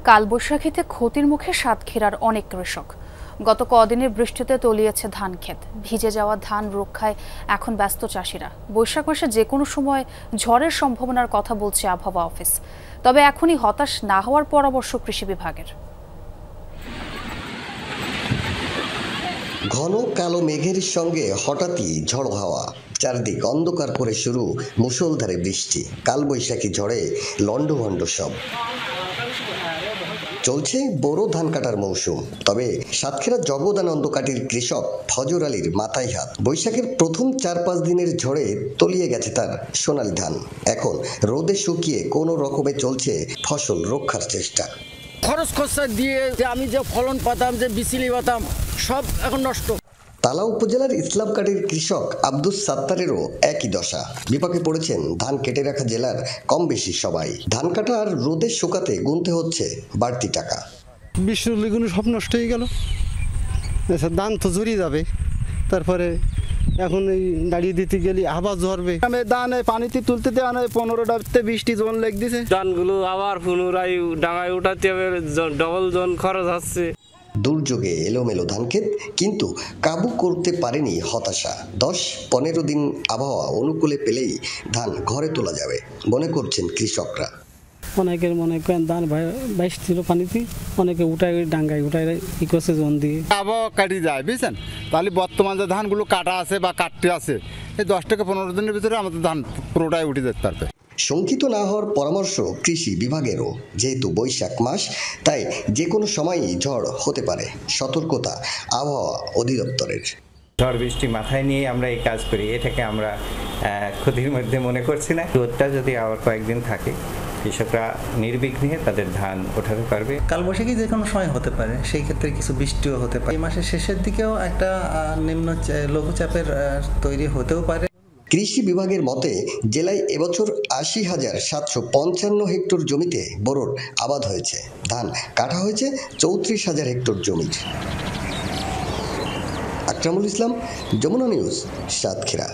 কালবৈশাখীতে ক্ষতির মুখে সাতক্ষীরার অনেক কৃষক। গত কদিনের বৃষ্টিতে তলিয়েছে ধান ক্ষেত। ভিজে যাওয়া ধান রক্ষায় এখন ব্যস্ত চাষিরা। বৈশাখ মাসে যে কোনো সময় ঝড়ের সম্ভাবনার কথা বলছে আবহাওয়া অফিস। তবে এখনই হতাশ না হওয়ার পরামর্শ কৃষি বিভাগের। ঘন কালো মেঘের সঙ্গে হঠাৎই ঝড়ো হাওয়া, চারদিক অন্ধকার করে শুরু মুষলধারে বৃষ্টি। কালবৈশাখী ঝড়ে লন্ডভন্ড সব। চলছে বোরো ধান কাটার মৌসুম। তবে সাতক্ষীরা জগদানন্দ কাটির কৃষক ফজর আলীর মাথায় হাত। বৈশাখের প্রথম ৪-৫ দিনের ঝড়ে তলিয়ে গেছে তার সোনালী ধান। এখন রোদে শুকিয়ে কোনো রকমে চলছে ফসল রক্ষার চেষ্টা। খরচ খরচা দিয়ে যে আমি যে ফলন পাতাম, যে বিচিলি পাতাম, সব এখন নষ্ট। তালা উপজেলার ইসলামকাটির কৃষক আব্দুস সাত্তারেরও একই দশা। বিপাকে পড়েছেন ধান কেটে রাখা জেলার কম বেশি সবাই। ধান কাটা আর রোদে শুকাতে গুনতে হচ্ছে বাড়তি টাকা। বৃষ্টিগুলো সব নষ্ট হয়ে গেল, ধান তো ঝরিয়ে যাবে। তারপরে এখন এই দাঁড়িয়ে দিতে গেলে আবার ঝরবে। আমি ধান পানিতে তুলতে দেওয়া নয়, 15টাতে 20টি জন লেগ দিছে। ধানগুলো আবার পুনরায় ডাঙায় উঠাতে হবে, ডবল জন খরচ হচ্ছে। দুর্যোগে এলোমেলো ধানক্ষেত, কিন্তু কাবু করতে পারেনি হতাশা। 10-15 দিন আবহাওয়া অনুকূলে পেলেই ধান ঘরে তোলা যাবে মনে করছেন কৃষকরা। অনেকের মনে করেন ধান বাইশ ছিল পানিতে, অনেকে উঠায় ডাঙ্গায় উঠায় ই করছে জন দিয়ে। আবহাওয়া কাটি যায়, বুঝছেন? তাহলে বর্তমান যে ধানগুলো কাটা আছে বা কাটতে আছে, এই 10 থেকে 15 দিনের ভিতরে আমাদের ধান পুরোটাই উঠে যেতে পারবে। শঙ্কিত না হওয়ার পরামর্শ কৃষি বিভাগেরও। যেহেতু বৈশাখ মাস, তাই যে কোনো সময়ই ঝড় হতে পারে, সতর্কতা আবহাওয়া অধিদপ্তরের। ঝড় বৃষ্টি মাথায় নিয়ে আমরা এই কাজ করি, এটাকে আমরা ক্ষতির মধ্যে মনে করছি না। রোদটা যদি আবার কয়েকদিন থাকে, কৃষকরা নির্বিঘ্নে তাদের ধান ওঠাতে পারবে। কালবৈশাখী যে কোনো সময় হতে পারে, সেই ক্ষেত্রে কিছু বৃষ্টিও হতে পারে। এই মাসের শেষের দিকেও একটা লঘুচাপের তৈরি হতেও পারে। কৃষি বিভাগের মতে জেলায় এবছর ৮০,৭৫৫ হেক্টর জমিতে বোরোর আবাদ হয়েছে। ধান কাটা হয়েছে ৩৪,০০০ হেক্টর জমির। আকরামুল ইসলাম, যমুনা নিউজ, সাতক্ষীরা।